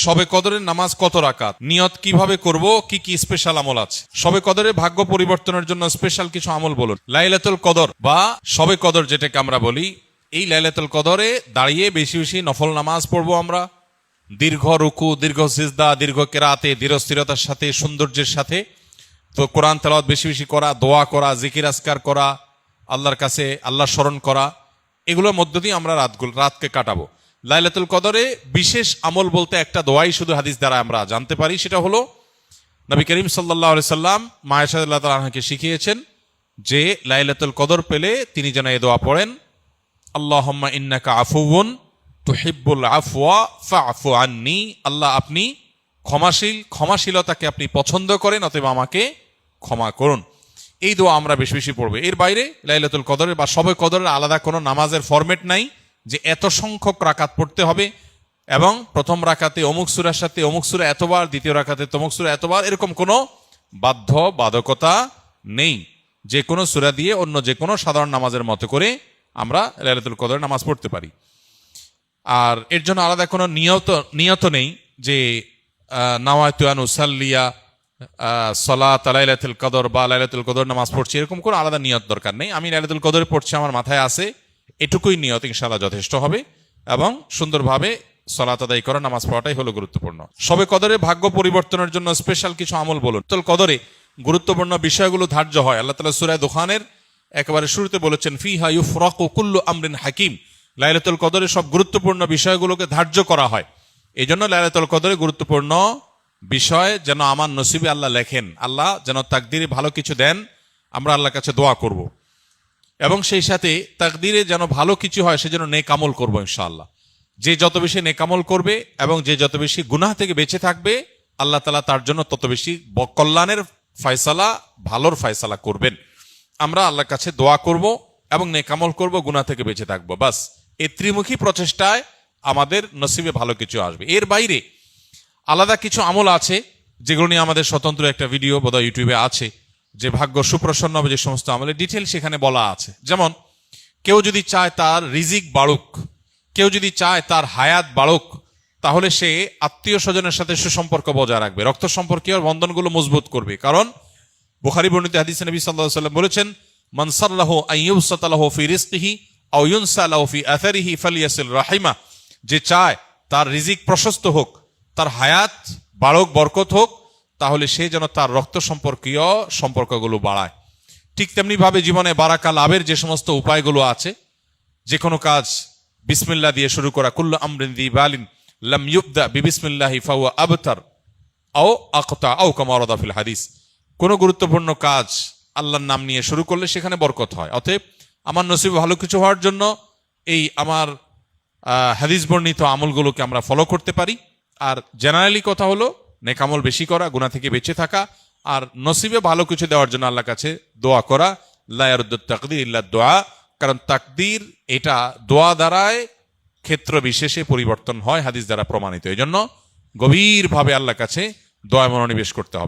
শবে কদরের নামাজ কত রাকাত, নিয়ত কিভাবে করব, কি কি স্পেশাল আমল আছে? শবে কদরে ভাগ্য পরিবর্তনের জন্য স্পেশাল কিছু আমল বলুন। লাইলাতুল কদর বা শবে কদর যেটাকে আমরা বলি, এই লাইলাতুল কদরে দাঁড়িয়ে বেশি বেশি নফল নামাজ পড়বো আমরা, দীর্ঘ রুকু, দীর্ঘ সিজদা, দীর্ঘ কেরাতে, ধীরস্থিরতার সাথে, সৌন্দর্যের সাথে। তো কোরআন তেলাওয়াত বেশি বেশি করা, দোয়া করা, জিকির আজকার করা, আল্লাহর কাছে আল্লাহ স্মরণ করা, এগুলোর মধ্য দিয়ে আমরা রাতকে কাটাবো। লাইলাতুল কদরে বিশেষ আমল বলতে একটা দোয়াই শুধু হাদিস দ্বারা আমরা জানতে পারি, সেটা হলো নবী করিম সাল্লাল্লাহু আলাইহি সাল্লাম মা আয়েশা রাদিয়াল্লাহু তাআলা আনহাকে শিখিয়েছেন যে লাইলাতুল কদর পেলে তিনি যেন এই দোয়া পড়েন, আল্লাহুম্মা ইন্নাকা আফুউন তুহিব্বুল আফওয়া ফা'ফু আন্নী। আল্লাহ আপনি ক্ষমাশীল, ক্ষমাশীলতাকে আপনি পছন্দ করেন, অতএব আমাকে ক্ষমা করুন। এই দোয়া আমরা বেশি বেশি পড়বো। এর বাইরে লাইলাতুল কদরের বা শবে কদরের আলাদা কোনো নামাজের ফরম্যাট নাই যে এত সংখ্যক রাকাত পড়তে হবে এবং প্রথম রাকাতে অমুক সূরার সাথে অমুক সূরা এতবার, দ্বিতীয় রাকাতে তমুক সূরা এতবার, এরকম কোনো বাধ্যবাধকতা নেই। যে কোনো সূরা দিয়ে অন্য যে কোনো সাধারণ নামাজের মতো করে আমরা লাইলাতুল কদরের নামাজ পড়তে পারি। আর এর জন্য আলাদা কোনো নিয়ত নেই যে নাওয়াইতু আন উসাল্লিয়া সালাত লাইলাতুল কদর বা লাইলাতুল কদর নামাজ পড়ছি, এরকম কোনো আলাদা নিয়ত দরকার নেই। আমি লাইলাতুল কদর পড়ছি, আমার মাথায় আছে, এটুকুই নিয়ত ইনশাআল্লাহ যথেষ্ট হবে এবং সুন্দরভাবে সালাত আদায় করা, নামাজ পড়াটাই হলো গুরুত্বপূর্ণ। শবে কদরে ভাগ্য পরিবর্তনের জন্য স্পেশাল কিছু আমল বলুন। লাইলাতুল কদরে গুরুত্বপূর্ণ বিষয়গুলো ধার্য হয়। আল্লাহ তাআলা সূরা দুখানের একেবারে শুরুতে বলেছেন, ফিহা ইউফরাকু কুল্লু আমরিন হাকিম। লাইলাতুল কদরে সব গুরুত্বপূর্ণ বিষয়গুলোকে ধার্য করা হয়। এই জন্য লাইলাতুল কদরে গুরুত্বপূর্ণ বিষয় যেন আমার নসিবে আল্লাহ লেখেন, আল্লাহ যেন তাকদিরে ভালো কিছু দেন, আমরা আল্লাহর কাছে দোয়া করব এবং সেই সাথে তাকদিরে যেন ভালো কিছু হয় সেজন্য নেক আমল করবো ইনশাআল্লাহ। যে যত বেশি নেক আমল করবে এবং যে যত বেশি গুনাহ থেকে বেঁচে থাকবে, আল্লাহ তাআলা তার জন্য তত বেশি কল্যাণের ফয়সালা, ভালোর ফয়সালা করবেন। আমরা আল্লাহর কাছে দোয়া করব এবং নেক আমল করব, গুনাহ থেকে বেঁচে থাকবো। বাস এই ত্রিমুখী প্রচেষ্টায় আমাদের নসিবে ভালো কিছু আসবে। এর বাইরে আলাদা কিছু আমল আছে যেগুলো নিয়ে আমাদের স্বতন্ত্র একটা ভিডিও বোধহয় ইউটিউবে আছে, যে ভাগ্য সুপ্রসন্ন হবে যে সমস্ত আমলের ডিটেল সেখানে বলা আছে। যেমন কেউ যদি চায় তার রিজিক বাড়ুক, কেউ যদি চায় তার হায়াত বাড়ুক, তাহলে সে আত্মীয় স্বজনের সাথে সুসম্পর্ক বজায় রাখবে, রক্ত সম্পর্কীয় বন্ধনগুলো মজবুত করবে। কারণ বুখারী বর্ণিত হাদিসে নবী সাল্লাল্লাহু আলাইহি ওয়াসাল্লাম বলেছেন, মান সাল্লাহু আন ইউবসাতা লাহু ফি রিজকিহি আও ইউনসা লাহু ফি আথারিহি ফালিয়াসিল রাহিমা। যে চায় তার রিজিক প্রশস্ত হোক, তার হায়াত বাড়ুক, বরকত হোক, তাহলে সে যেন তার রক্ত সম্পর্কীয় সম্পর্কগুলো বাড়ায়। ঠিক তেমনি ভাবে জীবনে বারাকা লাভের যে সমস্ত উপায়গুলো আছে, যে কোনো কাজ বিসমিল্লাহ দিয়ে শুরু করা, কুল্লু আমরিন যি বালিন লাম ইউবদা বিবিসমিল্লাহি ফাহুয়া আবতার আও আকতা আও কামা ওয়ারাদা ফিল হাদিস। কোনো গুরুত্বপূর্ণ কাজ আল্লাহর নাম নিয়ে শুরু করলে সেখানে বরকত হয়। অতএব আমার নসিবে ভালো কিছু হওয়ার জন্য এই আমার হাদিস বর্ণিত আমলগুলোকে আমরা ফলো করতে পারি। আর জেনারেলি কথা হলো নেক আমল বেশি করা, গুনাহ থেকে বেঁচে থাকা, আর নসিবে ভালো কিছু দেওয়ার জন্য আল্লাহর কাছে দোয়া করা। লা ইয়ারুদ্দুত তাকদীর ইল্লা দুআ। কারণ তাকদীর এটা দোয়া দ্বারায় ক্ষেত্র বিশেষে পরিবর্তন হয়, হাদিস দ্বারা প্রমাণিত। এই জন্য গভীরভাবে আল্লাহর কাছে দোয়া মনোনিবেশ করতে হবে।